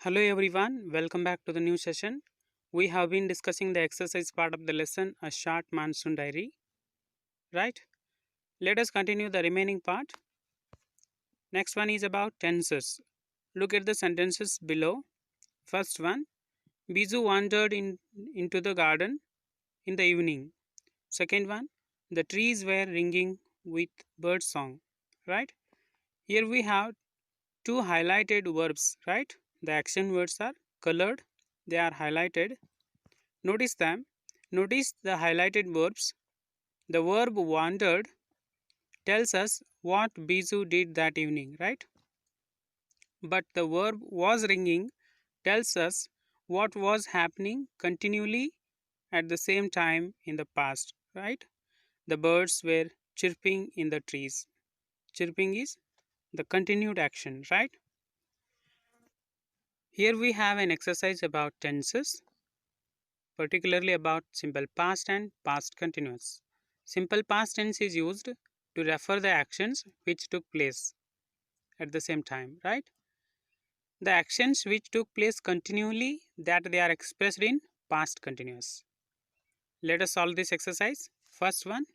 Hello everyone, welcome back to the new session. We have been discussing the exercise part of the lesson, a short monsoon diary, right? Let us continue the remaining part. Next one is about tenses. Look at the sentences below. First one, Biju wandered into the garden in the evening. Second one, the trees were ringing with bird song, right? Here we have two highlighted verbs, right? The action words are colored, they are highlighted. Notice them. Notice the highlighted verbs. The verb wandered tells us what Biju did that evening, right? But the verb was ringing tells us what was happening continually at the same time in the past, right? The birds were chirping in the trees. Chirping is the continued action, right? Here we have an exercise about tenses, particularly about simple past and past continuous. Simple past tense is used to refer the actions which took place at the same time, right? The actions which took place continually that they are expressed in past continuous. Let us solve this exercise. First one,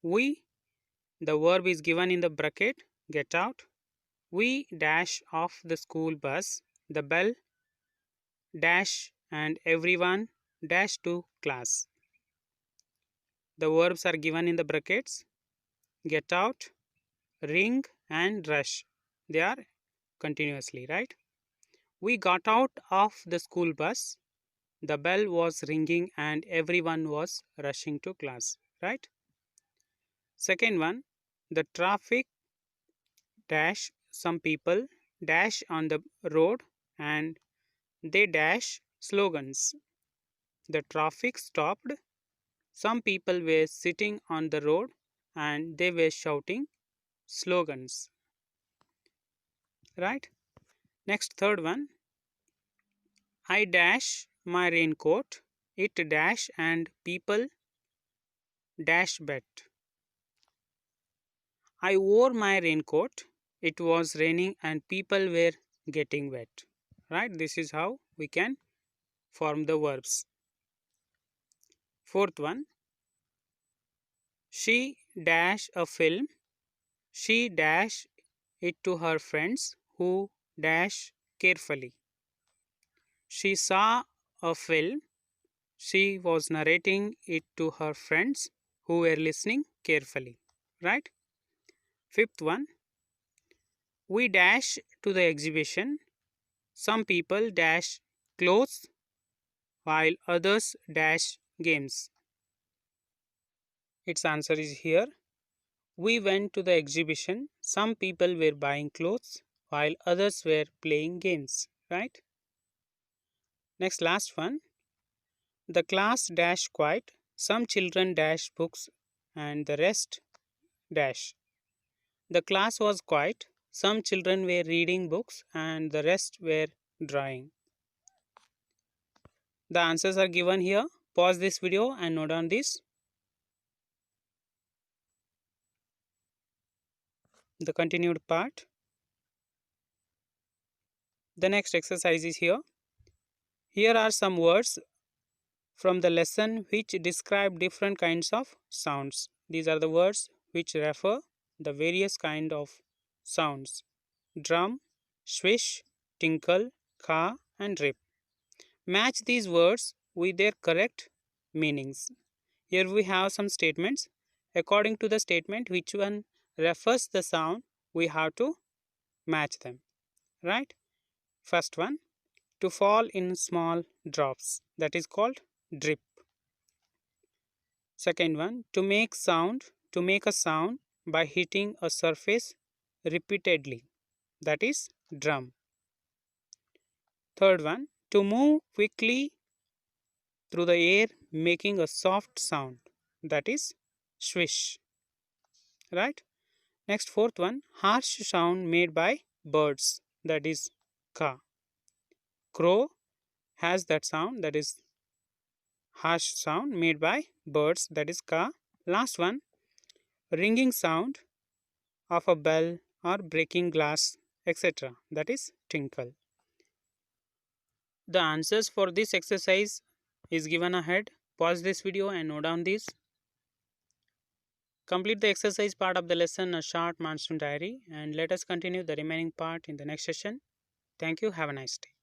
we, the verb is given in the bracket, get out. We dash off the school bus, the bell dash and everyone dash to class. The verbs are given in the brackets, get out, ring and rush. They are continuously, right? We got out of the school bus, the bell was ringing and everyone was rushing to class, right? Second one, the traffic dash, some people dash on the road and they dash slogans. The traffic stopped, some people were sitting on the road and they were shouting slogans, right? Next, third one, I dash my raincoat, it dash and people dash bet. I wore my raincoat, it was raining and people were getting wet. Right? This is how we can form the verbs. Fourth one, she dash a film, she dash it to her friends who dash carefully. She saw a film, she was narrating it to her friends who were listening carefully, right? Fifth one, we dash to the exhibition, some people dash clothes while others dash games. Its answer is here. We went to the exhibition, some people were buying clothes while others were playing games, right? Next, last one, the class dash quiet, some children dash books and the rest dash. The class was quiet, some children were reading books and the rest were drawing. The answers are given here. Pause this video and note down this. The continued part. The next exercise is here. Here are some words from the lesson which describe different kinds of sounds. These are the words which refer the various kind of sounds: drum, swish, tinkle, ka and rip. Match these words with their correct meanings. Here we have some statements. According to the statement which one refers the sound, we have to match them, right? First one, to fall in small drops, that is called drip. Second one, to make a sound by hitting a surface repeatedly, that is drum. Third one, to move quickly through the air making a soft sound, that is swish, right? Next, fourth one, harsh sound made by birds, that is ka. Crow has that sound, that is harsh sound made by birds, that is ka. Last one, ringing sound of a bell or breaking glass, etc., that is tinkle. The answers for this exercise is given ahead. Pause this video and note down these. Complete the exercise part of the lesson, a short monsoon diary, and let us continue the remaining part in the next session. Thank you. Have a nice day.